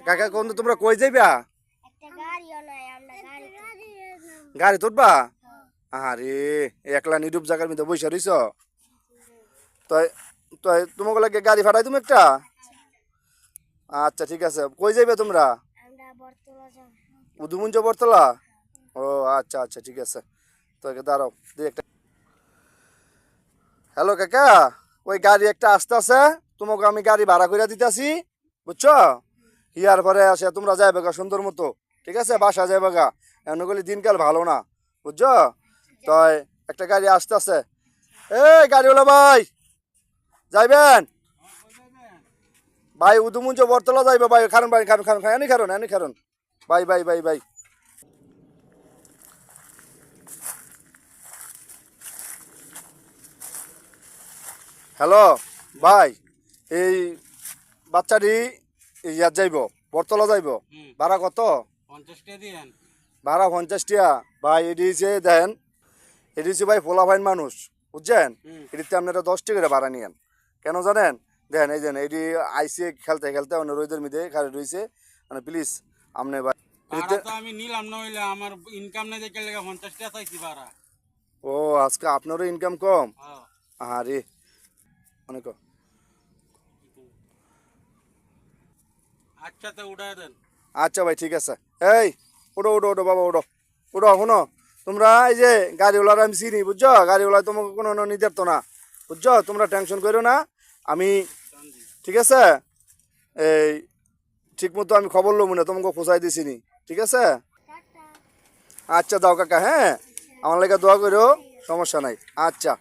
কাকা কোন তোমরা কই যাইবা? গাড়ি তুলবা? আরে একলা নিরূপ জায়গার মধ্যে বসে রইছ। তাই তাই তোমাকে লাগে গাড়ি ফাটাই তুমি একটা। আচ্ছা ঠিক আছে, কই যাইবে তোমরা? উদুমুঞ্জ বরতলা। ও আচ্ছা আচ্ছা ঠিক আছে, তো দাঁড়াও দিয়ে একটা। হ্যালো কাকা, ওই গাড়ি একটা আসতে আছে, তোমাকে আমি গাড়ি ভাড়া করে দিতেছি, বুঝছো? ইয়ার পরে আসে তোমরা যাইবে গা সুন্দর মতো, ঠিক আছে? বাসা যাইবে গা, এমন করলে দিনকাল ভালো না, বুঝছো? তাই একটা গাড়ি আসতে আছে। এই গাড়িওয়ালা ভাই, যাইবেন ভাই? উদুমুঞ্জ বরতলা যাইবে ভাই, খারণ ভাই, খারণ খারণ এনি খারণ এনি খারণ ভাই ভাই ভাই ভাই। হ্যালো ভাই, এই বাচ্চাটি ইয়াত যাইব, বরতলা যাইব, ভাড়া কত? 50 টাকা দিয়েন। ভাড়া 50 টাকা ভাই। এটি হচ্ছে দেন, এটি হচ্ছে ভাই পোলাপাইন মানুষ, বুঝছেন? এটিতে আপনারা 10 টাকা করে ভাড়া নিয়েন। কেন জানেন? দেখেন এই দেন, এটি আইসি খেলতে খেলতে অন্য রোদের মধ্যে খালি রয়েছে, মানে প্লিজ আপনি ভাই ভাড়া তো আমি নিলাম না, হইলে আমার ইনকাম নাই দেখে লেগে 50 টাকা চাইছি ভাড়া। ও আজকে আপনারও ইনকাম কম? হ্যাঁ। আরে অনেক। আচ্ছা তো উঠাই দেন। আচ্ছা ভাই ঠিক আছে। এই ওঠো ওঠো ওঠো বাবা, ওঠো ওঠো। শোনো, তোমরা এই যে গাড়িওয়ালার আমি চিনি, বুঝছো? গাড়িওয়ালা তোমাকে কোনো নির্যাত না, বুঝছো? তোমরা টেনশন করো না, আমি ঠিক আছে এই ঠিক মতো আমি খবর লমু না, তোমাকে খোঁজাই দিছি নি, ঠিক আছে? আচ্ছা দাও কাকা, হ্যাঁ আমার লেগে দোয়া করো, সমস্যা নাই। আচ্ছা।